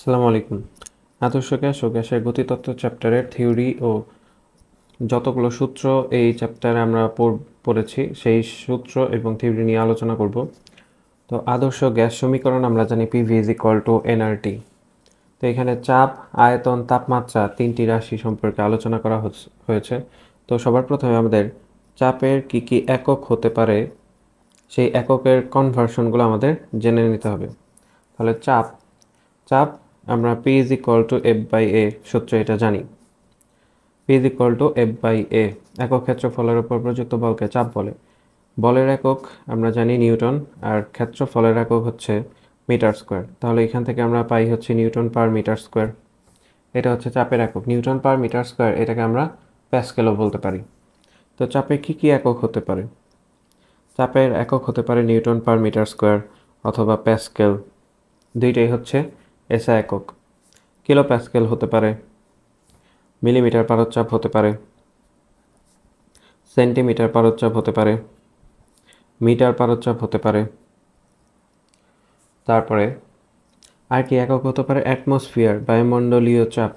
আসসালামু আলাইকুম। আদর্শ গ্যাস ও গ্যাসের গতিতত্ত্ব চ্যাপ্টারের থিওরি ও যতগুলো সূত্র এই চ্যাপ্টারে আমরা পড়েছি সেই সূত্র এবং থিওরি নিয়ে আলোচনা করব। তো আদর্শ গ্যাস সমীকরণ আমরা জানি PV is equal two nRT. তো এখানে চাপ, আয়তন, তাপমাত্রা তিনটি রাশি সম্পর্কে আলোচনা করা হয়েছে। তো সবার প্রথমে আমাদের চাপের কি কি একক হতে পারে সেই এককের কনভার্সনগুলো আমাদের জেনে নিতে হবে। তাহলে চাপ চাপ আমরা P is equal to F by A সূত্র এটা জানি। P is equal to F by A একক ক্ষেত্রফলের উপর প্রযুক্ত বলকে চাপ বলে। বলের একক আমরা জানি নিউটন, আর ক্ষেত্রফলের একক হচ্ছে মিটার স্কোয়ার। তাহলে এখান থেকে আমরা পাই হচ্ছে নিউটন পার মিটার স্কোয়ার। এটা হচ্ছে চাপের একক নিউটন পার মিটার স্কোয়ার, এটাকে আমরা প্যাসকেলও বলতে পারি। তো চাপের কি কি একক হতে পারে? চাপের একক হতে পারে নিউটন পার মিটার স্কোয়ার অথবা প্যাসকেল, দুইটাই হচ্ছে এসআই একক। কিলো প্যাসকেল হতে পারে, মিলিমিটার পারদ-চাপ হতে পারে, সেন্টিমিটার পারদ-চাপ হতে পারে, মিটার পারদ-চাপ হতে পারে। তারপরে আর কি একক হতে পারে? অ্যাটমসফিয়ার, বায়ুমণ্ডলীয় চাপ,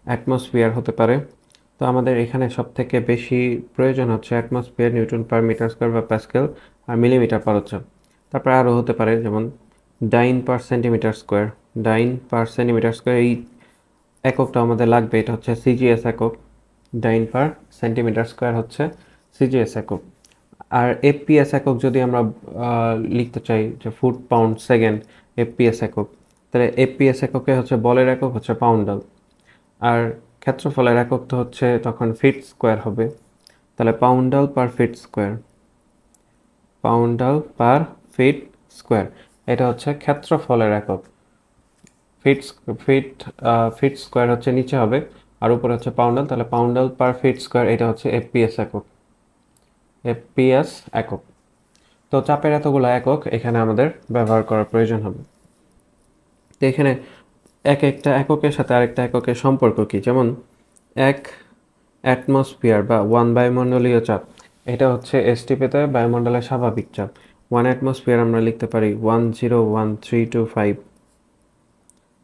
অ্যাটমসফিয়ার হতে পারে। তো আমাদের এখানে সবথেকে বেশি প্রয়োজন হচ্ছে atmosphere, newton per metre square বা প্যাসকেল, আর মিলিমিটার পারদ-চাপ। তারপরে আরও হতে পারে যেমন dyne per centimetre square. Dyne per centimetre square এই এককটা আমাদের লাগবে, এটা হচ্ছে সিজিএস একক। ডাইন পার সেন্টিমিটার স্কোয়ার হচ্ছে সিজিএস একক। আর এফপিএস একক যদি আমরা লিখতে চাই যে ফুট পাউন্ড সেকেন্ড এফপিএস একক, তাহলে এফপিএস এককে হচ্ছে বলের একক হচ্ছে পাউন্ডাল, আর ক্ষেত্রফলের একক তো হচ্ছে তখন ফিট স্কোয়ার হবে। তাহলে পাউন্ডাল পার ফিট স্কোয়ার, পাউন্ডাল পার ফিট স্কোয়ার এটা হচ্ছে ক্ষেত্রফলের একক। ফিট ফিট ফিট স্কোয়ার হচ্ছে নিচে হবে, আর উপরে হচ্ছে পাউন্ডাল, তাহলে পাউন্ডাল পার ফিট স্কোয়ার এটা হচ্ছে এফপিএস একক। এফপিএস একক। তো চাপের এতগুলো একক এখানে আমাদের ব্যবহার করার প্রয়োজন হবে। তো এখানে এক একটা এককের সাথে আরেকটা এককের সম্পর্ক কি, যেমন এক অ্যাটমসফিয়ার বা ওয়ান বায়ুমণ্ডলীয় চাপ, এটা হচ্ছে এসটিপিতে বায়ুমণ্ডলের স্বাভাবিক চাপ। ওয়ান অ্যাটমসফিয়ার আমরা লিখতে পারি 101325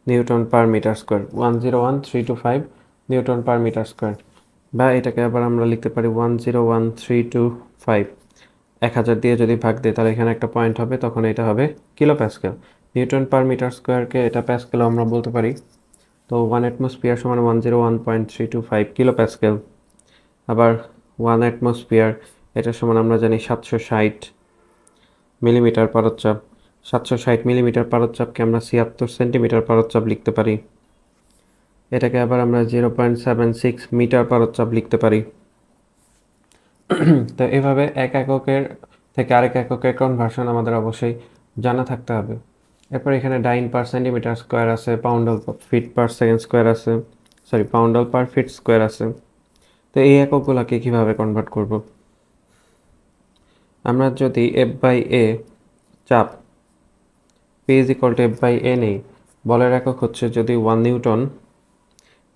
newton per metre square, 101325 newton per metre square. বা এটাকে আবার আমরা লিখতে পারি 101325, 1000 দিয়ে যদি ভাগ দিই তাহলে এখানে একটা পয়েন্ট হবে, তখন এটা হবে kilo pascal. Newton per metre স্কোয়ারকে এটা প্যাসকেলও আমরা বলতে পারি। তো ওয়ান অ্যাটমসফিয়ার সমান 101.325 কিলো প্যাসকেল। আবার ওয়ান অ্যাটমসফিয়ার এটা সমান আমরা জানি 760 মিলিমিটার পারদ-চাপ। 760 মিলিমিটার পারদ-চাপকে আমরা 76 সেন্টিমিটার পারদ-চাপ লিখতে পারি। এটাকে আবার আমরা 0.76 মিটার পারদ-চাপ লিখতে পারি। তো এভাবে এক এককের থেকে আরেক এককের কনভার্সন আমাদের অবশ্যই জানা থাকতে হবে। এরপর এখানে ডাইন পার সেন্টিমিটার স্কোয়ার আছে, poundal feet per second square আছে, পাউন্ডাল পার ফিট স্কোয়ার আছে। তো এই এককগুলোকে কীভাবে কনভার্ট করব? আমরা যদি এফ বাই এ চাপ P is equal to F by A নেই, বলের একক হচ্ছে যদি 1 নিউটন,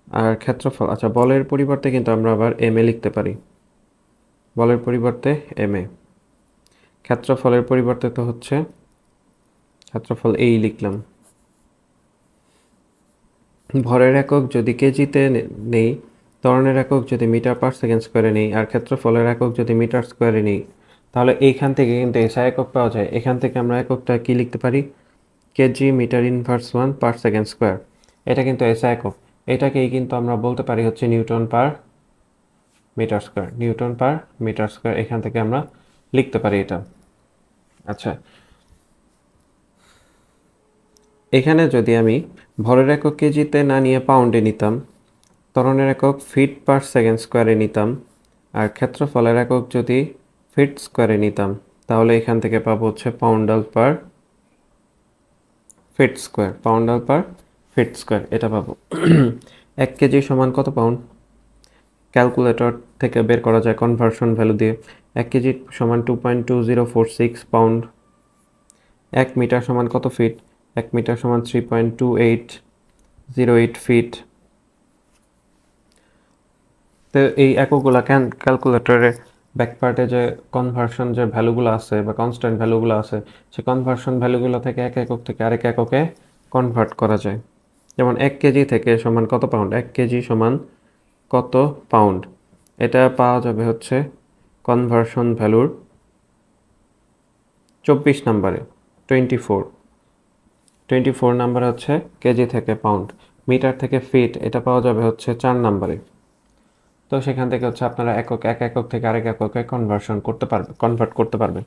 আর ক্ষেত্রফল, আচ্ছা বলের পরিবর্তে কিন্তু আমরা আবার এম এ লিখতে পারি, বলের পরিবর্তে এম এ। ক্ষেত্রফলের পরিবর্তে তো হচ্ছে ক্ষেত্রফল এই লিখলাম। ভরের একক যদি কেজিতে নেই, ত্বরণের একক যদি মিটার পার সেকেন্ড স্কোয়ারে নেই, আর ক্ষেত্রফলের একক যদি মিটার স্কোয়ারে নেই, তাহলে এইখান থেকে কিন্তু এসআই একক পাওয়া যায়। এখান থেকে আমরা এককটা কি লিখতে পারি? KG metre inverse 1 per second square. এটা কিন্তু এসআই একক। এটাকেই কিন্তু আমরা বলতে পারি হচ্ছে newton per metre square. Newton per metre square এখান থেকে আমরা লিখতে পারি এটা। আচ্ছা, এখানে যদি আমি ভরের একক কেজিতে না নিয়ে পাউন্ডে নিতাম, ত্বরণের একক ফিট পার সেকেন্ড স্কোয়ারে নিতাম, আর ক্ষেত্রফলের একক যদি ফিট স্কোয়ারে নিতাম, তাহলে এখান থেকে পাবো হচ্ছে পাউন্ডাল পার ফিট স্কোয়ার। পাউন্ডাল পার ফিট স্কোয়ার এটা পাবো। 1 কেজি সমান কত পাউন্ড? ক্যালকুলেটর থেকে বের করা যায় কনভার্সন ভ্যালু দিয়ে। 1 কেজি সমান 2.2046 পাউন্ড। 1 মিটার সমান কত ফিট? 1 মিটার সমান 3.2808 ফিট। তো এই এককগুলো ক্যালকুলেটরে ব্যাকপার্টে যে কনভার্সন যে ভ্যালুগুলো আছে বা কনস্ট্যান্ট ভ্যালুগুলো আছে, সে কনভার্সন ভ্যালুগুলো থেকে এক একক থেকে আরেক এককে কনভার্ট করা যায়। যেমন 1 কেজি থেকে সমান কত পাউন্ড, 1 কেজি সমান কত পাউন্ড, এটা পাওয়া যাবে হচ্ছে কনভার্সন ভ্যালুর 24 নম্বরে, 24 নাম্বার হচ্ছে কেজি থেকে পাউন্ড। মিটার থেকে ফিট এটা পাওয়া যাবে হচ্ছে 4 নম্বরে। তো সেখান থেকে হচ্ছে আপনারা এক একক থেকে আরেক এককে কনভার্ট করতে পারবেন।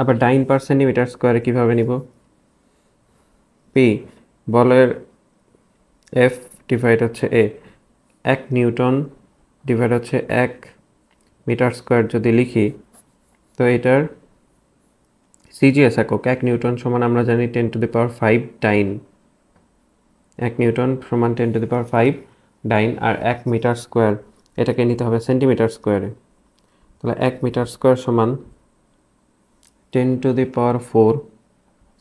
আবার ডাইন পার সেন্টিমিটার স্কোয়ারে কীভাবে নিব, পি বলের এফ ডিভাইড হচ্ছে এ, 1 নিউটন ডিভাইড হচ্ছে 1 মিটার স্কোয়ার যদি লিখি, তো এটার সিজিএস একক 1 নিউটন সমান আমরা জানি 10⁵ ডাইন, 1 নিউটন সমান 10⁵ ডাইন, আর 1 মিটার স্কোয়ার এটাকে নিতে হবে সেন্টিমিটার স্কোয়ারে, তাহলে 1 মিটার স্কোয়ার সমান 10⁴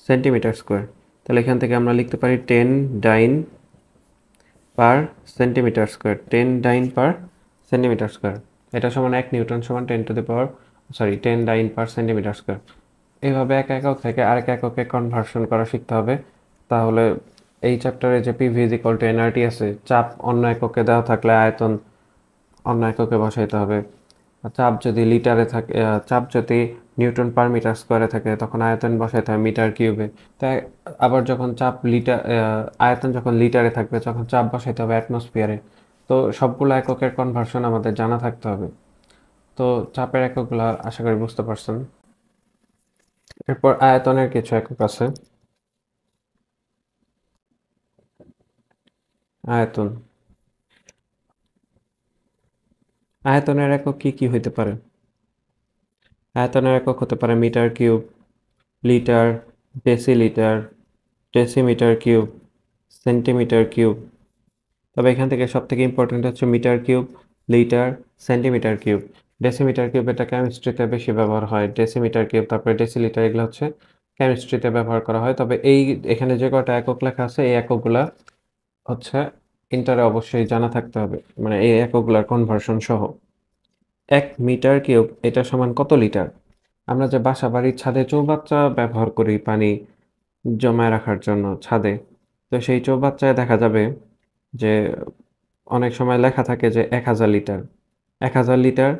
সেন্টিমিটার স্কোয়ার। তাহলে এখান থেকে আমরা লিখতে পারি 10 ডাইন পার সেন্টিমিটার স্কোয়ার, 10 ডাইন পার সেন্টিমিটার স্কোয়ার, এটা সমান 1 নিউটন সমান 10 ডাইন পার সেন্টিমিটার স্কোয়ার। এইভাবে এক একক থেকে আরেক এককে কনভার্সন করা শিখতে হবে। তাহলে এই চ্যাপ্টারে যে PV is equal two nRT আছে, চাপ অন্য এককে দেওয়া থাকলে আয়তন অন্য এককে বসাইতে হবে। চাপ যদি লিটারে থাকে, চাপ যদি নিউটন পার মিটার স্কোয়ারে থাকে তখন আয়তন বসাইতে হবে মিটার কিউবে। তাই আবার যখন চাপ আয়তন যখন লিটারে থাকবে তখন চাপ বসাইতে হবে অ্যাটমসফিয়ারে। তো সবগুলো এককের কনভার্সন আমাদের জানা থাকতে হবে। তো চাপের এককগুলো আশা করি বুঝতে পারছেন। এরপর আয়তনের কিছু একক আছে। আয়তন, আয়তনের একক কি কি হইতে পারে? আয়তনের একক হতে পারে metre cube, litre, decilitre, decimetre cube, centimetre cube. তবে এখান থেকে সব থেকে ইম্পর্টেন্ট হচ্ছে metre cube, litre, centimetre cube. Decimetre cube এটা কেমিস্ট্রিতে বেশি ব্যবহার হয়, ডেসিমিটার কিউব তারপরে ডেসিলিটার এগুলো হচ্ছে কেমিস্ট্রিতে ব্যবহার করা হয়। তবে এখানে যে কটা একক লেখা আছে এই এককগুলা হচ্ছে ইন্টারে অবশ্যই জানা থাকতে হবে, মানে এই এককগুলার কনভার্সন সহ। 1 মিটার কিউব এটা সমান কত লিটার? আমরা যে বাসা বাড়ির ছাদে চৌবাচ্চা ব্যবহার করি পানি জমায় রাখার জন্য ছাদে, তো সেই চৌবাচ্চায় দেখা যাবে যে অনেক সময় লেখা থাকে যে 1000 লিটার, 1000 লিটার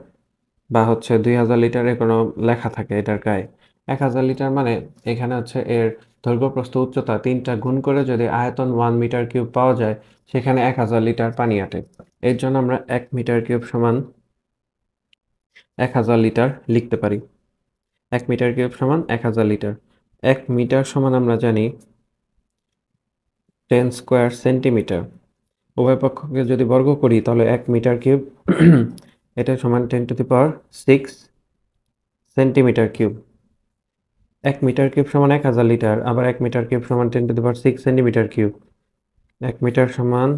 বা হচ্ছে 2000 লিটারে কোনো লেখা থাকে এটার গায়ে। 1000 লিটার মানে এখানে হচ্ছে এর দৈর্ঘ্য প্রস্থ উচ্চতা 3টা গুণ করে যদি আয়তন 1 মিটার কিউব পাওয়া যায়, সেখানে 1000 লিটার পানি আটে। এর জন্য আমরা 1 মিটার কিউব সমান 1000 লিটার লিখতে পারি। 1 মিটার কিউব সমান 1000 লিটার। 1 মিটার সমান আমরা জানি 10 স্কোয়ার সেন্টিমিটার। উভয় পক্ষকে যদি বর্গ করি তাহলে 1 মিটার কিউব এটা সমান 10⁶ সেন্টিমিটার কিউব। 1 মিটার কিউব সমান 1000 লিটার, আবার 1 মিটার কিউব সমান 10⁶ সেন্টিমিটার কিউব। 1 মিটার সমান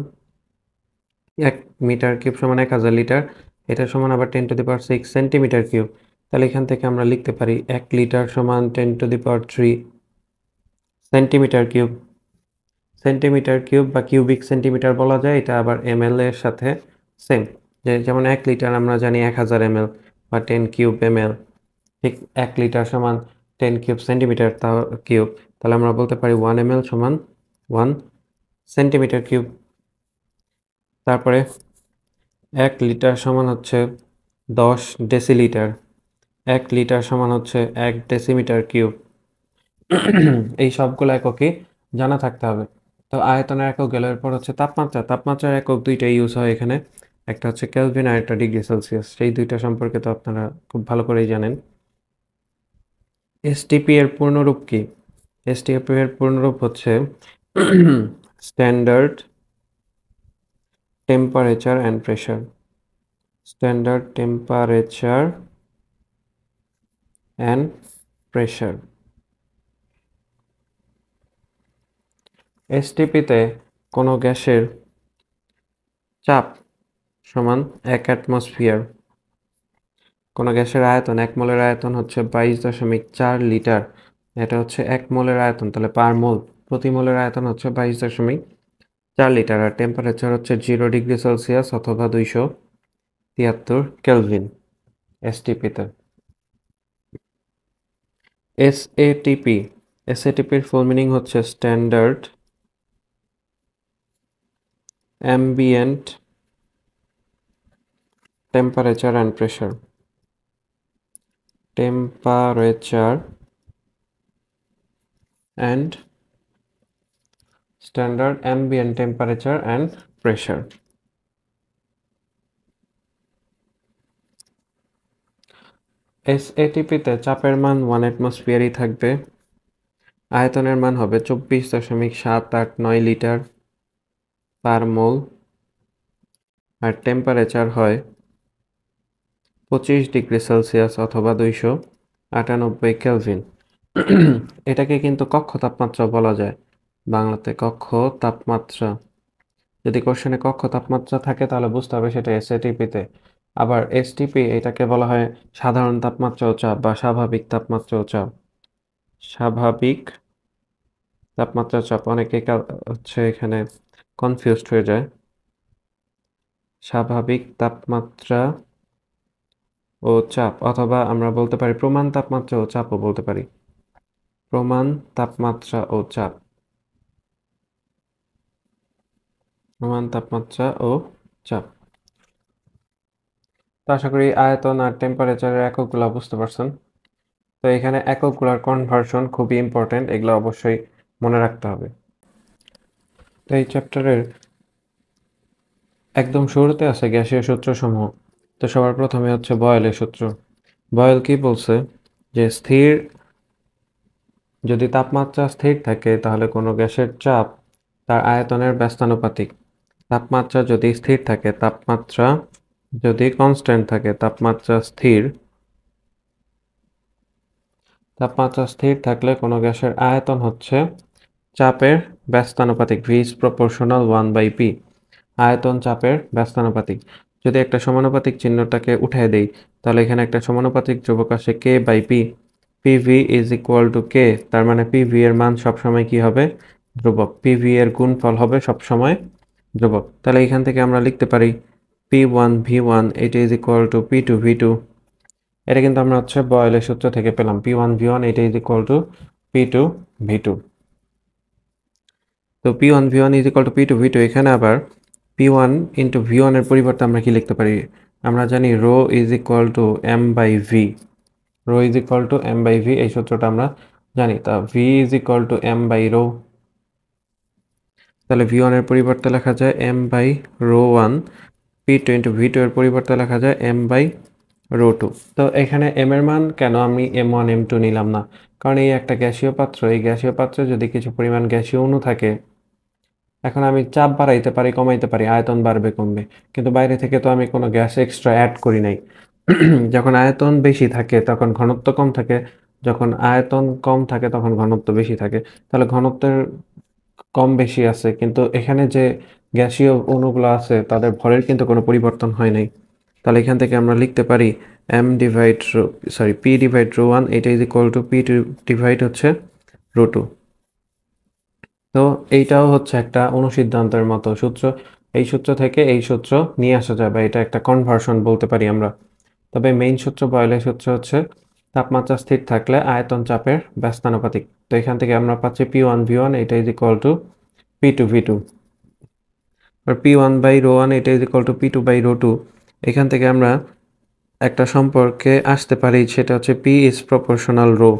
1 মিটার কিউব সমান 1000 লিটার, এটা সমান আবার 10⁶ সেন্টিমিটার কিউব। তাহলে এখান থেকে আমরা লিখতে পারি 1 লিটার সমান 10⁵ সেন্টিমিটার কিউব। সেন্টিমিটার কিউব বা কিউবিক সেন্টিমিটার বলা যায়, এটা আবার এমএল এর সাথে সেম। যেমন 1 লিটার আমরা জানি 1000 এমএল বা 10 কিউব এমএল, ঠিক 1 লিটার সমান 10 কিউব সেন্টিমিটার কিউব। তাহলে আমরা বলতে পারি 1 এমএল সমান 1 সেন্টিমিটার কিউব। তারপরে 1 লিটার সমান হচ্ছে 10 ডেসিলিটার, 1 লিটার সমান হচ্ছে 1 ডেসিমিটার কিউব। এই সবগুলো এককই জানা থাকতে হবে। তো আয়তনের একক গেল, এরপর হচ্ছে তাপমাত্রা। তাপমাত্রার একক দুইটাই ইউজ হয় এখানে, একটা হচ্ছে কেলভিন আর একটা ডিগ্রি সেলসিয়াস। সেই দুইটা সম্পর্কে তো আপনারা খুব ভালো করেই জানেন। এসটিপি এর পূর্ণরূপ কি? এসটিপি এর পূর্ণরূপ হচ্ছে standard temperature and pressure. Standard temperature and pressure. এসটিপিতে কোনো গ্যাসের চাপ সমান 1 অ্যাটমসফিয়ার। কোনো গ্যাসের আয়তন, 1 মোলের আয়তন হচ্ছে 22.4 লিটার, এটা হচ্ছে 1 মোলের আয়তন, তাহলে পার মোল প্রতি মোলের আয়তন হচ্ছে 22.4 লিটার। আর টেম্পারেচার হচ্ছে 0 ডিগ্রি সেলসিয়াস অথবা 273 কেলভিন এসটিপিতে। এসএটিপি, এসএটিপির ফুল মিনিং হচ্ছে standard ambient temperature and pressure, temperature and standard ambient temperature and pressure. এসএটিপিতে চাপের মান 1 অ্যাটমসফিয়ারই থাকবে, আয়তনের মান হবে 24.789 লিটার পার মোল, আর টেম্পারেচার হয় 25 ডিগ্রি সেলসিয়াস অথবা 298 কেলভিন। এটাকে কিন্তু কক্ষ তাপমাত্রা বলা যায়, বাংলাতে কক্ষ তাপমাত্রা। যদি কোশ্চেনে কক্ষ তাপমাত্রা থাকে তাহলে বুঝতে হবে সেটা এসএটিপিতে। আবার এসটিপি এটাকে বলা হয় সাধারণ তাপমাত্রা ও চাপ বা স্বাভাবিক তাপমাত্রা ও চাপ। স্বাভাবিক তাপমাত্রা চাপ অনেকে হচ্ছে এখানে কনফিউজড হয়ে যায়। স্বাভাবিক তাপমাত্রা ও চাপ, অথবা আমরা বলতে পারি প্রমাণ তাপমাত্রা ও চাপও বলতে পারি। প্রমাণ তাপমাত্রা ও চাপ, প্রমাণ তাপমাত্রা ও চাপ। তো আশা করি আয়তন আর টেম্পারেচারের এককগুলো বুঝতে পারছেন। তো এখানে এককগুলোর কনভার্সন খুবই ইম্পর্টেন্ট, এগুলো অবশ্যই মনে রাখতে হবে। তো এই চ্যাপ্টারের একদম শুরুতে আছে গ্যাসীয় সূত্রসমূহ। তো সবার প্রথমে হচ্ছে বয়েলের সূত্র। বয়েল কি বলছে যে যদি তাপমাত্রা স্থির থাকে তাহলে কোনো গ্যাসের চাপ তার আয়তনের ব্যস্তানুপাতিক। তাপমাত্রা যদি স্থির থাকে, তাপমাত্রা যদি কনস্ট্যান্ট থাকে, তাপমাত্রা স্থির থাকলে কোনো গ্যাসের আয়তন হচ্ছে চাপের ব্যস্তানুপাতিক, ভি ইজ প্রপোর্শনাল 1/p। আয়তন চাপের ব্যস্তানুপাতিক। যদি একটা সমানুপাতিক চিহ্নটাকে উঠায় দেই তাহলে এখানে একটা সমানুপাতিক ধ্রুবক আসে K by P. PV is equal to K, তার মানে পিভি এর মান সবসময় কি হবে? ধ্রুবক। পিভি এর গুণফল হবে সবসময় ধ্রুবক। তাহলে এখান থেকে আমরা লিখতে পারি P1V1 এটা ইজ ইকুয়াল টু P2V2। এটা কিন্তু আমরা হচ্ছে বয়েলের সূত্র থেকে পেলাম। P1V1 এটা ইজ ইকুয়াল টু P2V2। তো P1V1 is equal to P2V2। এখানে আবার P1 ইন্টু V1 এর পরিবর্তে আমরা কি লিখতে পারি? আমরা জানি rho is equal to M by V. Rho is equal to M by V, এই সূত্রটা আমরা জানি। তা V is equal to M by rho. তাহলে V1 এর পরিবর্তে লেখা যায় M by rho one. P2 into V2 এর পরিবর্তে লেখা যায় এম বাই রো টু। তো এখানে এম এর মান কেন আমি M1 M2 নিলাম না? কারণ এই একটা গ্যাসীয় পাত্র, এই গ্যাসীয় পাত্রে যদি কিছু পরিমাণ গ্যাসীয় অণু থাকে, এখন আমি চাপ বাড়াইতে পারি, কমাইতে পারি, আয়তন বাড়বে কমবে, কিন্তু বাইরে থেকে তো আমি কোনো গ্যাস এক্সট্রা অ্যাড করি নাই। যখন আয়তন বেশি থাকে তখন ঘনত্ব কম থাকে, যখন আয়তন কম থাকে তখন ঘনত্ব বেশি থাকে। তাহলে ঘনত্বের কম বেশি আছে, কিন্তু এখানে যে গ্যাসীয় অণুগুলো আছে তাদের ভরের কিন্তু কোনো পরিবর্তন হয় নাই। তাহলে এখান থেকে আমরা লিখতে পারি পি ডিভাইড রো ওয়ান এটা is equal to P two divide হচ্ছে রো টু। তো এইটাও হচ্ছে একটা অনুসিদ্ধান্তের মতো সূত্র। এই সূত্র থেকে এই সূত্র নিয়ে আসা যায়, বা এটা একটা কনভার্সন বলতে পারি আমরা। তবে মেইন সূত্র, বয়েলের সূত্র হচ্ছে তাপমাত্রা স্থির থাকলে আয়তন চাপের ব্যস্তানুপাতিক। তো এখান থেকে আমরা পাচ্ছি P1V1 এটা ইজ ইকুয়াল টু P2V2, আর P1 বাই রো ওয়ান এটা is equal to P2 by rho two. এখান থেকে আমরা একটা সম্পর্কে আসতে পারি, সেটা হচ্ছে P ইজ প্রপোর্শনাল রো।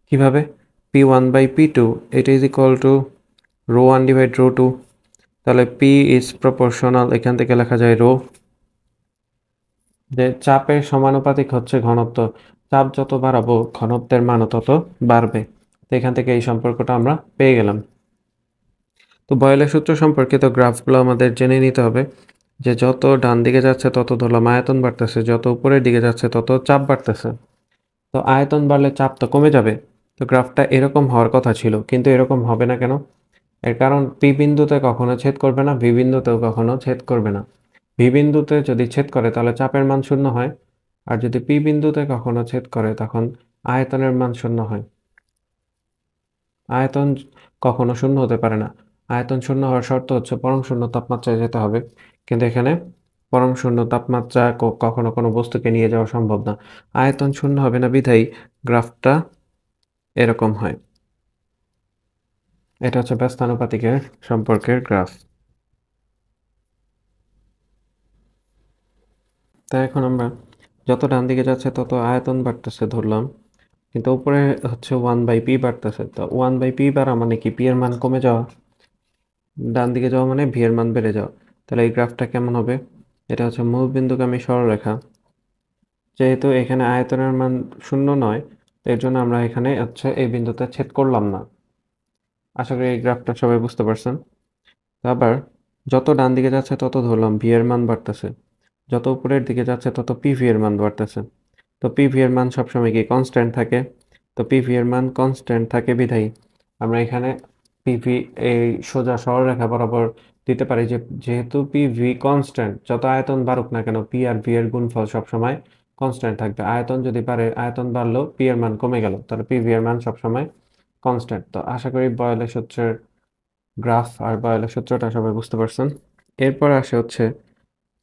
কিভাবে? P1 বাই P2 এটা is equal to rho one divide rho two. তাহলে P ইজ প্রপোর্শনাল, এখান থেকে লেখা যায় রো। যে চাপের সমানুপাতিক হচ্ছে ঘনত্ব, চাপ যত বাড়াবো ঘনত্বের মানও তত বাড়বে। তো এখান থেকে এই সম্পর্কটা আমরা পেয়ে গেলাম। তো বয়েলের সূত্র সম্পর্কিত গ্রাফগুলো আমাদের জেনে নিতে হবে, যে যত ডান দিকে যাচ্ছে তত ধরলাম আয়তন বাড়তেছে, যত উপরের দিকে যাচ্ছে তত চাপ বাড়তেছে। তো আয়তন বাড়লে চাপ তো কমে যাবে। তো গ্রাফটা এরকম হওয়ার কথা ছিল, কিন্তু এরকম হবে না কেন? এর কারণ পি বিন্দুতে কখনো ছেদ করবে না, ভি বিন্দুতেও কখনো ছেদ করবে না। ভি বিন্দুতে যদি ছেদ করে তাহলে চাপের মান শূন্য হয়, আর যদি পি বিন্দুতে কখনো ছেদ করে তখন আয়তনের মান শূন্য হয়। আয়তন কখনো শূন্য হতে পারে না। আয়তন শূন্য হওয়ার শর্ত হচ্ছে পরম শূন্য তাপমাত্রায় যেতে হবে, কিন্তু এখানে পরম শূন্য তাপমাত্রা কখনো কোনো বস্তুকে নিয়ে যাওয়া সম্ভব না। আয়তন শূন্য হবে না বিধায় গ্রাফটা এরকম হয়। এটা হচ্ছে ব্যস্তানুপাতিকের সম্পর্কের গ্রাফ। তা এখন আমরা যত ডান দিকে যাচ্ছে তত আয়তন বাড়তেছে ধরলাম, কিন্তু উপরে হচ্ছে 1/p বাড়তেছে। তো 1/p বাড়া মানে কি, p এর মান কমে যাওয়া, ডান দিকে যাওয়া মানে v এর মান বেড়ে যাওয়া। তাহলে এই গ্রাফটা কেমন হবে? এটা হচ্ছে মূলবিন্দুগামী সরলরেখা। যেহেতু এখানে আয়তনের মান 0 নয়, তো এর জন্য আমরা এখানে হচ্ছে এই বিন্দুতে ছেদ করলাম না। আশা করি এই গ্রাফটা সবাই বুঝতে পারছেন। তো আবার যত ডান দিকে যাচ্ছে তত ধরলাম v এর মান বাড়তেছে, যত উপরের দিকে যাচ্ছে তত pv এর মান বাড়তেছে। তো pv এর মান সবসময় কি কনস্ট্যান্ট থাকে? তো pv এর মান কনস্ট্যান্ট থাকে বিধায় আমরা এখানে pv এই সোজা সরলরেখা বরাবর দিতে পারি যে যেহেতু pv কনস্ট্যান্ট, যত আয়তন বাড়ুক না কেন p আর v এর গুণফল সবসময় কনস্ট্যান্ট থাকবে। আয়তন যদি বাড়ে, আয়তন বাড়লেও p এর মান কমে গেল, তাহলে pv এর মান সবসময় কনস্ট্যান্ট। তো আশা করি বয়লের সূত্রের গ্রাফ আর বয়লের সূত্রটা সবাই বুঝতে পারছেন। এরপর আসে হচ্ছে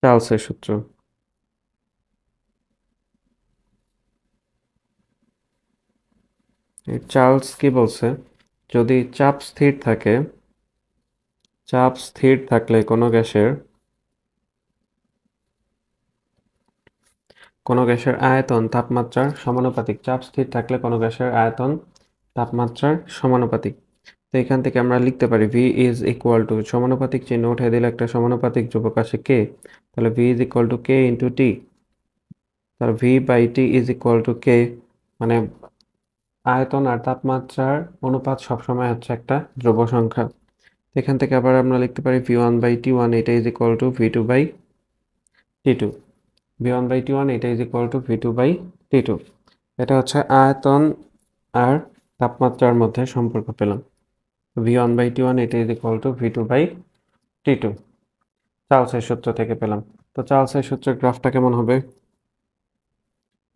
চার্লসের সূত্র। চার্লস কি বলছে, যদি চাপ স্থির থাকে, চাপ স্থির থাকলে কোনো গ্যাসের আয়তন তাপমাত্রার সমানুপাতিক, চাপ স্থির থাকলে কোনো গ্যাসের আয়তন তাপমাত্রার সমানুপাতিক। তো এখান থেকে আমরা লিখতে পারি v ইজ ইকুয়াল টু, সমানুপাতিক চিহ্ন উঠে দিলে একটা সমানুপাতিক ধ্রুবক আসে k, তাহলে v is equal to k into t। তাহলে v by t is equal to k, মানে আয়তন আর তাপমাত্রার অনুপাত সবসময় হচ্ছে একটা ধ্রুব সংখ্যা। এখান থেকে আবার আমরা লিখতে পারি v1 বাই t1 এটা is equal to v2 by t2। v1 by t1 এটা is equal to v2 by t2। এটা হচ্ছে আয়তন আর তাপমাত্রার মধ্যে সম্পর্ক পেলাম। v1 বাই t1 এটা is equal to v2 by t2 চার্লসের সূত্র থেকে পেলাম। তো চার্লসের সূত্রের গ্রাফটা কেমন হবে?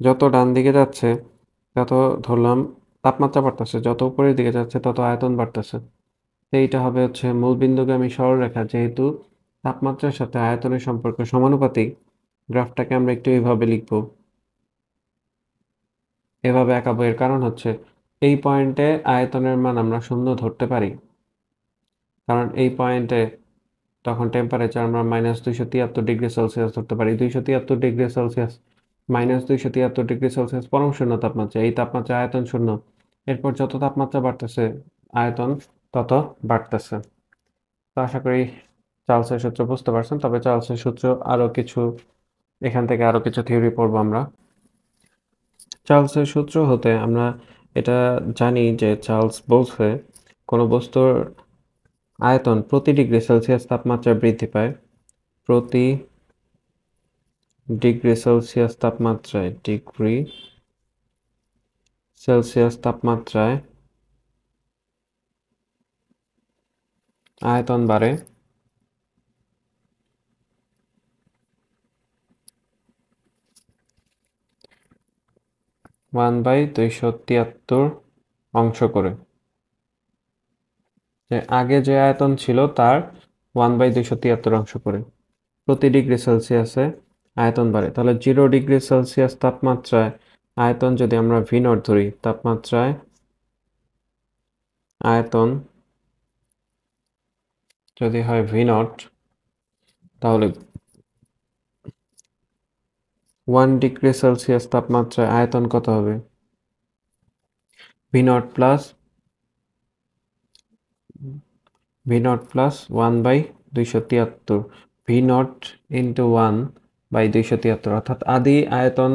যত ডান দিকে যাচ্ছে তত ধরলাম তাপমাত্রা বাড়তেছে, যত উপরের দিকে যাচ্ছে তত আয়তন বাড়তেছে। এইটা হবে হচ্ছে মূলবিন্দুগামী সরলরেখা, যেহেতু তাপমাত্রার সাথে আয়তনের সম্পর্ক সমানুপাতিক, গ্রাফটাকে আমরা একটু এইভাবে লিখব, এভাবে আঁকাবো। এর কারণ হচ্ছে এই পয়েন্টে আয়তনের মান আমরা 0 ধরতে পারি, কারণ এই পয়েন্টে তখন টেম্পারেচার আমরা -273 ডিগ্রি সেলসিয়াস ধরতে পারি। 273 ডিগ্রি সেলসিয়াস, -273 ডিগ্রি সেলসিয়াস পরম শূন্য তাপমাত্রা, এই তাপমাত্রা আয়তন 0। এরপর যত তাপমাত্রা বাড়তেছে আয়তন তত বাড়তেছে। তো আশা করি চার্লসের সূত্র বুঝতে পারছেন। তবে চার্লসের সূত্র আরো কিছু, এখান থেকে আরো কিছু থিওরি পড়বো আমরা। চার্লসের সূত্র হতে আমরা এটা জানি যে চার্লস বলছে কোনো বস্তুর আয়তন প্রতি ডিগ্রি সেলসিয়াস তাপমাত্রায় বৃদ্ধি পায়, প্রতি ডিগ্রি সেলসিয়াস তাপমাত্রায়, ডিগ্রি সেলসিয়াস তাপমাত্রায় আয়তন বাড়ে 1/273 অংশ করে। যে আগে যে আয়তন ছিল তার 1/273 অংশ করে প্রতি ডিগ্রি সেলসিয়াসে আয়তন বাড়ে। তাহলে 0 ডিগ্রি সেলসিয়াস তাপমাত্রায় আয়তন যদি আমরা ভি নট ধরি, তাপমাত্রায় আয়তন যদি হয় ভি নট, তাহলে 1 ডিগ্রি সেলসিয়াস তাপমাত্রায় আয়তন কত হবে? V naught plus 1/273, V naught into 1/273, অর্থাৎ আদি আয়তন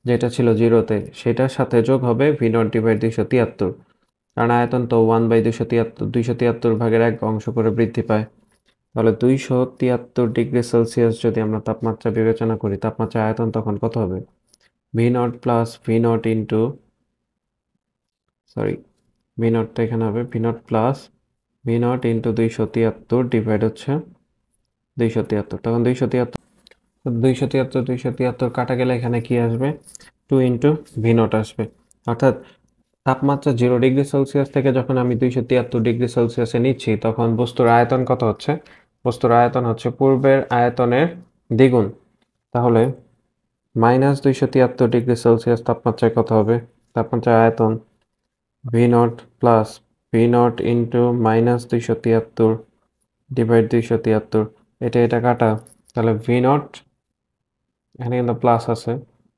যেটা ছিল 0-তে সেটার সাথে যোগ হবে ভি নট ডিভাইড 273, কারণ আয়তন তো 1/273 অংশ করে বৃদ্ধি পায়। তাহলে 273 ডিগ্রি সেলসিয়াস যদি আমরা তাপমাত্রা বিবেচনা করি, তাপমাত্রা আয়তন তখন কত হবে? V naught plus V naught into, sorry, V নটটা এখানে হবে V naught plus V naught into 273 divide হচ্ছে 273, তখন 273 কাটা গেলে এখানে কি আসবে? 2 ইন্টু ভি নট আসবে। অর্থাৎ তাপমাত্রা 0 ডিগ্রি সেলসিয়াস থেকে যখন আমি 273 ডিগ্রি সেলসিয়াসে নিচ্ছি, তখন বস্তুর আয়তন কত হচ্ছে? বস্তুর আয়তন হচ্ছে পূর্বের আয়তনের দ্বিগুণ। তাহলে -273 ডিগ্রি সেলসিয়াস তাপমাত্রায় কত হবে? তাপমাত্রার আয়তন V naught plus V naught into -273 divide 273, এটা কাটা, তাহলে ভি নট এখানে কিন্তু প্লাস আছে,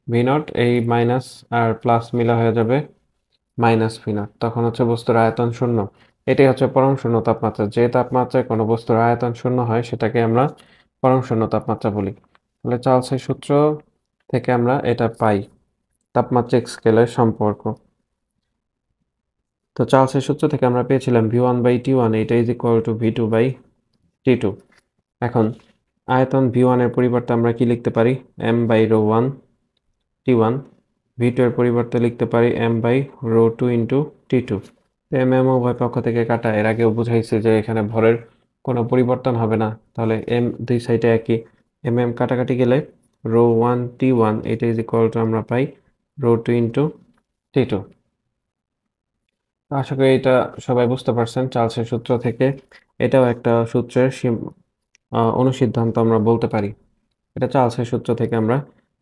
ভি নট এই মাইনাস আর প্লাস মিলা হয়ে যাবে মাইনাস ভি নট, তখন হচ্ছে বস্তুর আয়তন শূন্য। এটাই হচ্ছে পরম শূন্য তাপমাত্রা। যে তাপমাত্রায় কোনো বস্তুর আয়তন শূন্য হয় সেটাকে আমরা পরম শূন্য তাপমাত্রা বলি। তাহলে চার্লসের সূত্র থেকে আমরা এটা পাই, তাপমাত্রিক স্কেলের সম্পর্ক। তো চার্লসের সূত্র থেকে আমরা পেয়েছিলাম v1/t1 এটা ইজ ইকুয়াল টু v2/t2। এখন আয়তন v1 এর পরিবর্তে আমরা কি লিখতে পারি, m/ρ1 t1। v2 এর পরিবর্তে লিখতে পারি m/ρ2 into t2। M M উভয় পক্ষ থেকে কাটা, এর আগেও বুঝাইছি যে এখানে ভরের কোনো পরিবর্তন হবে না, তাহলে এম দুই সাইডে একই, এম কাটাকাটি গেলে ρ1 t1 এটা ইজ ইকুয়াল টু আমরা পাই ρ2 ইন্টু t2। আশা করি এটা সবাই বুঝতে পারছেন চার্লসের সূত্র থেকে। এটাও একটা সূত্রের অনুসিদ্ধান্ত আমরা বলতে পারি। এটা চার্লসের সূত্র থেকে আমরা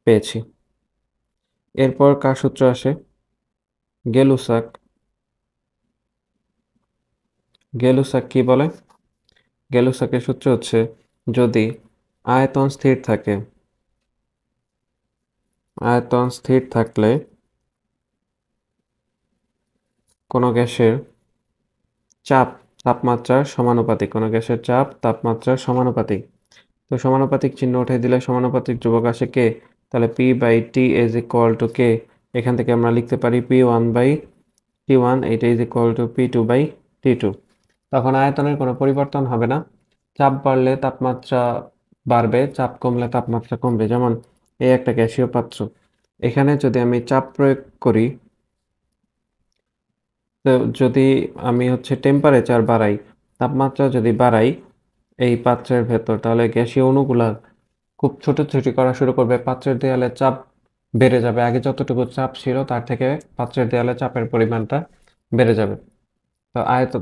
পেয়েছি। এরপর কার সূত্র আসে, গেলুসাক। গেলুসাক কি বলে, গেলুসাকের সূত্র হচ্ছে যদি আয়তন স্থির থাকে, আয়তন স্থির থাকলে কোনো গ্যাসের চাপ তাপমাত্রার সমানুপাতিক, কোনো গ্যাসের চাপ তাপমাত্রার সমানুপাতিক। তো সমানুপাতিক চিহ্ন উঠে দিলে সমানুপাতিক ধ্রুবক আসে কে, তাহলে p/t ইজ ইকুয়াল টু কে। এখান থেকে আমরা লিখতে পারি p1/t1 এটা ইজ ইকুয়াল টু p2/t2। তখন আয়তনের কোনো পরিবর্তন হবে না, চাপ বাড়লে তাপমাত্রা বাড়বে, চাপ কমলে তাপমাত্রা কমবে। যেমন এই একটা গ্যাসীয় পাত্র, এখানে যদি আমি চাপ প্রয়োগ করি, তো যদি আমি হচ্ছে টেম্পারেচার বাড়াই, তাপমাত্রা যদি বাড়াই এই পাত্রের ভেতর, তাহলে গ্যাসীয় অণুগুলা খুব ছোটাছুটি করা শুরু করবে, পাত্রের দেয়ালে চাপ বেড়ে যাবে, আগে যতটুকু চাপ ছিল তার থেকে পাত্রের দেয়ালে চাপের পরিমাণটা বেড়ে যাবে। তো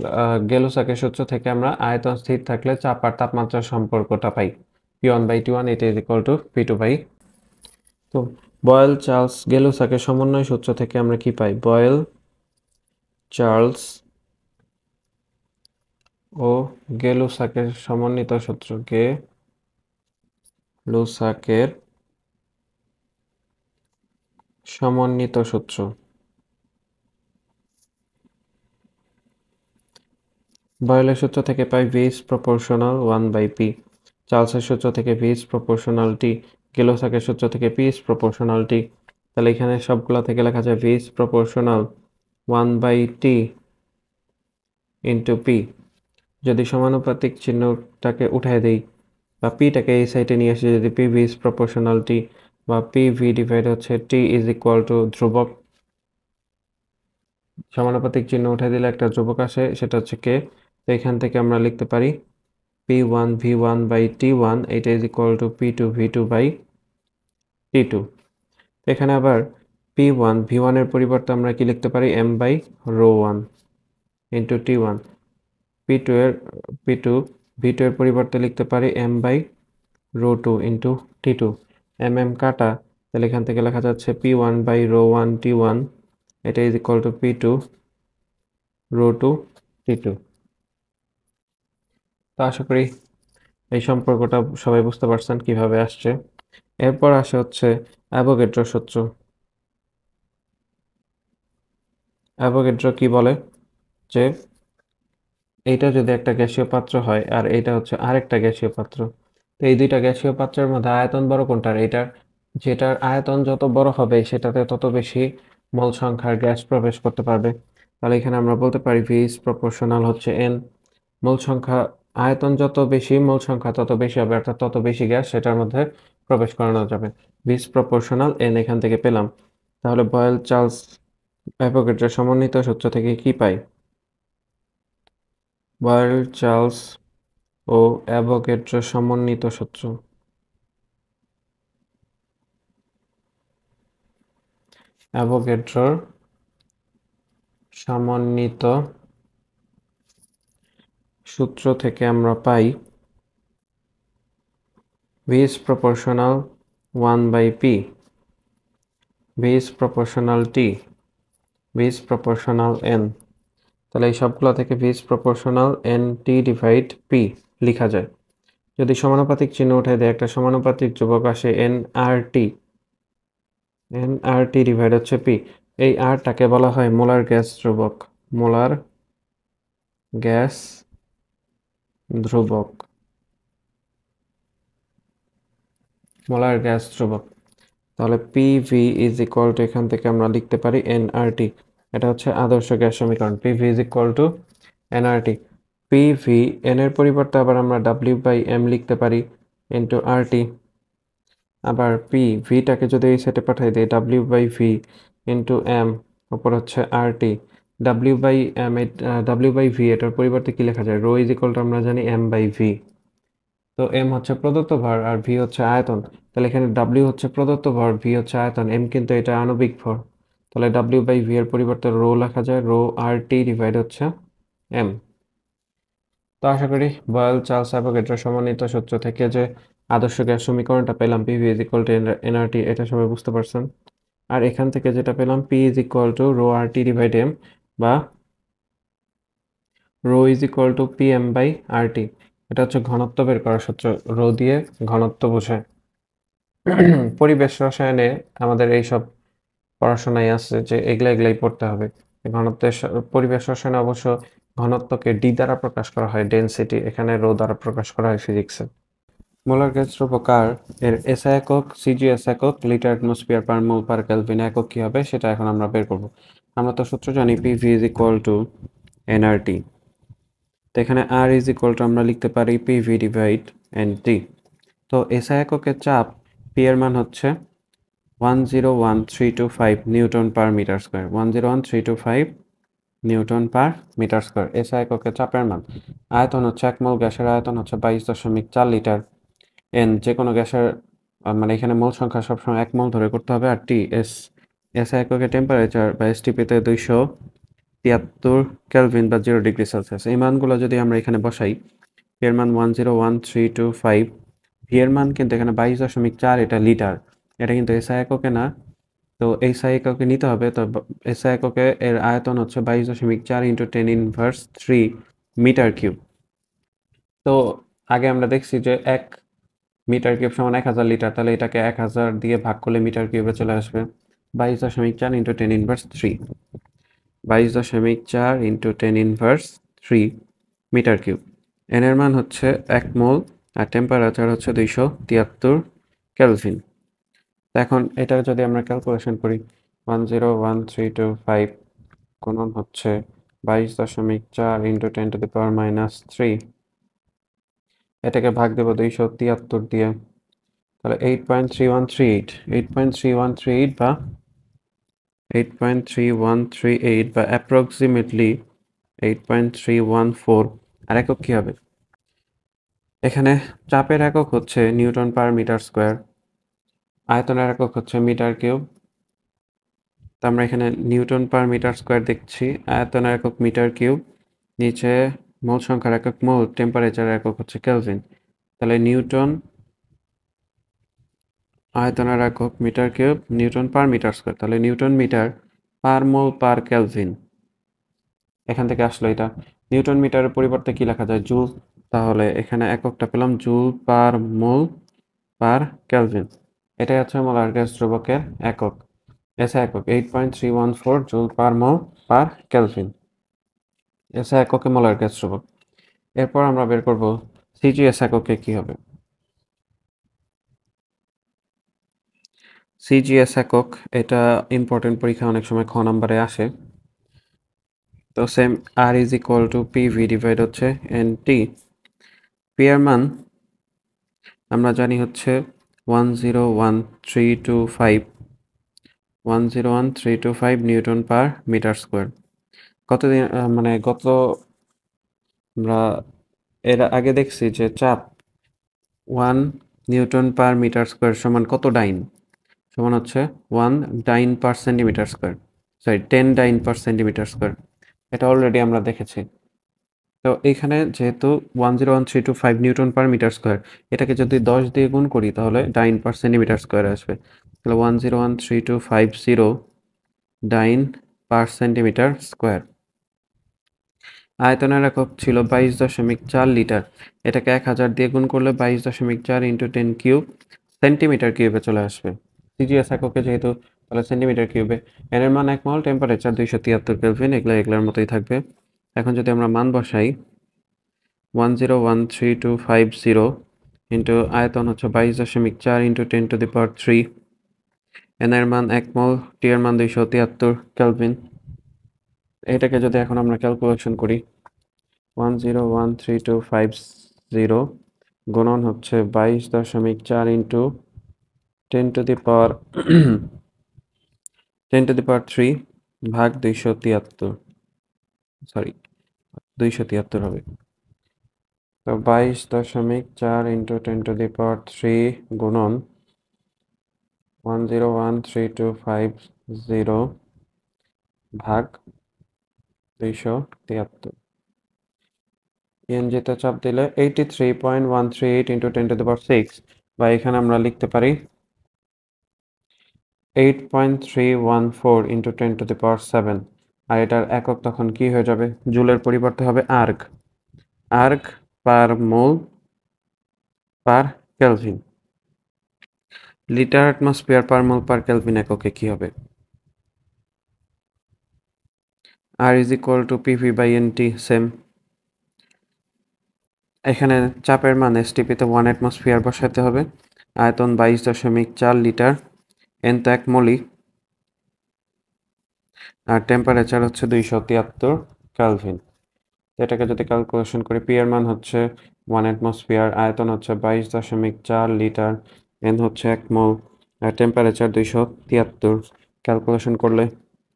গেলুসাকের সূত্র থেকে আমরা আয়তন স্থির থাকলে চাপ আর তাপমাত্রার সম্পর্কটা পাই, p1/t1 এটা ইজ ইকুয়াল টু p2/। তো বয়েল চার্লস গেলুসাকের সমন্বয় সূত্র থেকে আমরা কি পাই, বয়েল চার্লস ও গেলুসাকের সমন্বিত সূত্র, গেলুসাকের সমন্বিত সূত্র। বয়েলের সূত্র থেকে পাই v is proportional 1/p, চার্লসের সূত্র থেকে v is proportional t, গেলুসাকের সূত্র থেকে p is proportional t। তাহলে এখানে সবগুলা থেকে লেখা যায় v is proportional 1/t into p। যদি সমানুপাতিক চিহ্নটাকে উঠায় দেই বা পিটাকে এই সাইডে নিয়ে আসি, যদি pv is proportional t বা pv ডিভাইড হচ্ছে t ইজ ইকুয়াল টু ধ্রুবক, সমানুপাতিক চিহ্ন উঠাই দিলে একটা ধ্রুবক আসে, সেটা হচ্ছে কে। তো এখান থেকে আমরা লিখতে পারি p1 v1/t1 এটা is equal to p2 v2/t2। এখানে আবার p1 v1 এর পরিবর্তে আমরা কি লিখতে পারি, m/ρ1 ইন্টু t1। p2 এর p2 v2 এর পরিবর্তে লিখতে পারি m/ρ2 ইন্টু t2। কাটা, তাহলে এখান থেকে লেখা যাচ্ছে p1/ρ1 t1 এটা is equal two p2/ρ2 t2। তো আশা করি এই সম্পর্কটা সবাই বুঝতে পারছেন কিভাবে আসছে। এরপর আসে হচ্ছে অ্যাভোগাড্রো সূত্র। অ্যাভোগাড্রো কি বলে, যে এইটা যদি একটা গ্যাসীয় পাত্র হয় আর এইটা হচ্ছে আরেকটা গ্যাসীয় পাত্র, তো এই দুইটা গ্যাসীয় পাত্রের মধ্যে আয়তন বড় কোনটার, এইটার, যেটার আয়তন যত বড় হবে সেটাতে তত বেশি মোল সংখ্যার গ্যাস প্রবেশ করতে পারবে। তাহলে এখানে আমরা বলতে পারি v is proportional হচ্ছে n, মোল সংখ্যা, আয়তন যত বেশি মোল সংখ্যা তত বেশি হবে, অর্থাৎ তত বেশি গ্যাস সেটার মধ্যে প্রবেশ করানো যাবে। v is proportional n এখান থেকে পেলাম। তাহলে বয়েল চার্লস অ্যাভোগাড্রো সমন্বিত সূত্র থেকে কি পাই, বয়েল চার্লস ও অ্যাভোগাড্রো সমন্বিত সূত্র। অ্যাভোগাড্রোর সমন্বিত সূত্র থেকে আমরা পাই v is proportional 1/p, v is proportional t, v is proportional n। তাহলে এই সবগুলো থেকে v is proportional n t divide p লেখা যায়। যদি সমানুপাতিক চিহ্ন উঠাই দেয় একটা সমানুপাতিক ধ্রুবক আসে nRT, nRT ডিভাইড হচ্ছে P। এই রটাকে বলা হয় মোলার গ্যাস ধ্রুবক, মোলার গ্যাস ধ্রুবক, মোলার গ্যাস ধ্রুবক। তাহলে PV ইজ ইকুয়াল টু, এখান থেকে আমরা লিখতে পারি nRT। এটা হচ্ছে আদর্শ গ্যাস সমীকরণ। PV is equal two nRT। PV n এর পরিবর্তে আবার আমরা W বাই M লিখতে পারি ইন্টু RT। আবার ভিটাকে যদি এই সেটে পাঠাই দিই W by V into M, উপর হচ্ছে RT। W by M, W by V এটার পরিবর্তে কি লেখা যায়? রো ইজ ইকুয়াল টু আমরা জানি M বাই V। তো M হচ্ছে প্রদত্ত ভর আর V হচ্ছে আয়তন। তাহলে এখানে W হচ্ছে প্রদত্ত ভর, V হচ্ছে আয়তন, M কিন্তু এটা আণবিক ভর। তাহলে W বাই V এর পরিবর্তে রো লেখা যায় রো RT ডিভাইড হচ্ছে M। তো আশা করি বয়েল চার্লস অ্যাভোগাড্রো সমন্বিত সূত্র থেকে যে আদর্শ গ্যাস সমীকরণটা পেলাম PV is equal two nRT, এটা সবাই বুঝতে পারছেন। আর এখান থেকে যেটা পেলাম P is equal to rho RT divide M, বা rho is equal to PM by RT। এটা হচ্ছে ঘনত্ব বের করার সূত্র, রো দিয়ে ঘনত্ব বোঝায়। পরিবেশ রসায়নে আমাদের এইসব পড়াশোনায় আছে যে এগুলাই পড়তে হবে। ঘনত্বের পরিবেশ রসায়নে অবশ্য ঘনত্বকে ডি দ্বারা প্রকাশ করা হয়, ডেনসিটি, এখানে রো দ্বারা প্রকাশ করা হয় ফিজিক্সে। মোলার গ্যাস ধ্রুবক আর এর এসআই একক, সিজিএস একক, litre atmosphere per mole per kelvin একক কি হবে সেটা এখন আমরা বের করব। আমরা তো সূত্র জানি PV is equal two nRT. তো এখানে আর ইজ ইকুয়াল টু আমরা লিখতে পারি পিভি ডিভাইড এনটি। তো এসআই এককের চাপ পি এর মান হচ্ছে 101,325 newton per metre square, 101,325 newton per metre square SI এককের চাপের মান। আয়তন হচ্ছে 1 মোল গ্যাসের আয়তন হচ্ছে 22.4 লিটার। যে কোনো গ্যাসের মানে এখানে মোল সংখ্যা সবসময় 1 মোল ধরে করতে হবে। আর এসআই এককে টেম্পারেচার বা এসটিপিতে 273 কেলভিন বা 0 ডিগ্রি সেলসিয়াস। এই মানগুলো যদি আমরা এখানে বসাই, এর মান 101,325, ভি এর মান কিন্তু এখানে 22.4, এটা লিটার, এটা কিন্তু এসআই এককে না। তো এসআই এককে নিতে হবে। তো এসআই এককে এর আয়তন হচ্ছে 22.4 ইন্টু 10⁻³ মিটার কিউব। তো আগে আমরা দেখছি যে 1 মিটার কিউব সমান 1000 লিটার, তাহলে এটাকে 1000 দিয়ে ভাগ করলে মিটার কিউবে চলে আসবে 22.4 into 10⁻³ 22.4 into 10⁻³ metre cube. N এর মান হচ্ছে 1 মোল আর টেম্পারেচার হচ্ছে 273 কেলভিন। এখন এটা যদি আমরা ক্যালকুলেশন করি, 101,325 গুণন হচ্ছে 22.4 ইন্টু 10⁻³ এটাকে ভাগ দেবো 273 দিয়ে, তাহলে 8.3138, 8.3138 বা 8.3138 বা অ্যাপ্রক্সিমেটলি 8.314। আর একক কী হবে? এখানে চাপের একক হচ্ছে নিউটন পার মিটার স্কোয়ার, আয়তনের একক হচ্ছে মিটার কিউব। তো আমরা এখানে নিউটন পার মিটার স্কোয়ার দেখছি, আয়তনের একক মিটার কিউব, নিচে মোল সংখ্যার একক মোল, টেম্পারেচার একক হচ্ছে কেলভিন। তাহলে নিউটন, আয়তনের একক metre cube, newton per metre square, তাহলে newton metre per mole per kelvin. এখান থেকে আসলো এটা। নিউটন মিটারের পরিবর্তে কি লেখা যায়? জুল। তাহলে এখানে এককটা পেলাম joule per mole per kelvin. এটাই হচ্ছে মোলার গ্যাস ধ্রুবকের একক, এসআই একক 8.314 joule per mole per kelvin, SI এককে মোলার গ্যাস ধ্রুবক। এরপর আমরা বের করব সিজিএস এককে কি হবে। সিজিএস একক, এটা ইম্পর্টেন্ট পরীক্ষা অনেক সময় খ নাম্বারে আসে। তো same R is equal to PV divide হচ্ছে এনটি। পি এর মান আমরা জানি হচ্ছে 101,325, 101,325 নিউটন পার মিটার স্কোয়ার। কতদিন মানে আমরা এর আগে দেখছি যে চাপ 1 নিউটন পার মিটার স্কোয়ার সমান কত ডাইন, সমান হচ্ছে 1 ডাইন পার সেন্টিমিটার স্কোয়ার, সরি 10 ডাইন পার সেন্টিমিটার স্কোয়ার। এটা অলরেডি আমরা দেখেছি। তো এখানে যেহেতু 101,325 নিউটন পার মিটার স্কোয়ার, এটাকে যদি 10 দিয়ে গুণ করি তাহলে ডাইন পার সেন্টিমিটার স্কোয়ার আসবে। তাহলে 101,3250 ডাইন পার সেন্টিমিটার স্কোয়ার। আয়তনের একক ছিল 22.4 লিটার। এটাকে 1000 দিয়ে গুণ করলে 22.4 ইন্টু 10 কিউব সেন্টিমিটার কিউবে চলে আসবে। সিজিএস এককে যেহেতু, তাহলে সেন্টিমিটার কিউবে। এর মান 1 মল, টেম্পারেচার 273 কেলভিন, এগুলোর মতোই থাকবে। এখন যদি আমরা মান বসাই 1013,250 ইন্টু আয়তন হচ্ছে 22.4 ইন্টু 10⁻³ এন এর মান 1 মল, টি এর মান 273 কেলভিন। এটাকে যদি এখন আমরা ক্যালকুলেশন করি 1013,250 গুণন হচ্ছে 22.4 ইন্টু 10⁻³ ভাগ 273, সরি 273 হবে। তো 22.4 ইন্টু 10⁻³ গুণন 1013,250 ভাগ 273। ইএনজিতে চাপ দিলে 83.138 ইন্টু 10⁻6, বা এখানে আমরা লিখতে পারি 8.314 ইন্টু 10⁻7। আর এটার একক তখন কি হয়ে যাবে? জুলের পরিবর্তে হবে erg. Erg per mole per kelvin. Litre atmosphere per mole per kelvin এককে কি হবে? R is equal to PV by NT, same. এখানে চাপের মান এসটিপিতে 1 অ্যাটমসফিয়ার বসাতে হবে। আয়তন 22.4 লিটার, এন তো 1 মলি, আর টেম্পারেচার হচ্ছে 273 কেলভিন। এটাকে যদি ক্যালকুলেশন করি, পি এর মান হচ্ছে 1 অ্যাটমসফিয়ার, আয়তন হচ্ছে 22.4 লিটার, এন হচ্ছে 1 মোল, আর টেম্পারেচার 273। ক্যালকুলেশন করলে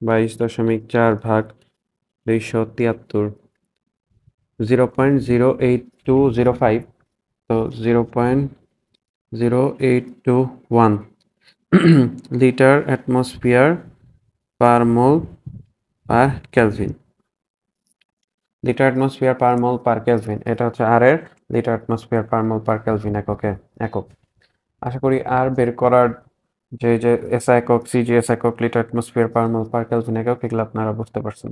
22.4 ভাগ 273, 0.08205, তো 0.0821 litre atmosphere per mole per kelvin. Litre atmosphere per mole per kelvin, এটা হচ্ছে আর এর litre atmosphere per mole per kelvin একক। আশা করি আর বের করার যে এসআই একক, সিজিএস একক, litre atmosphere per mole per kelvin একক, এগুলো আপনারা বুঝতে পারছেন।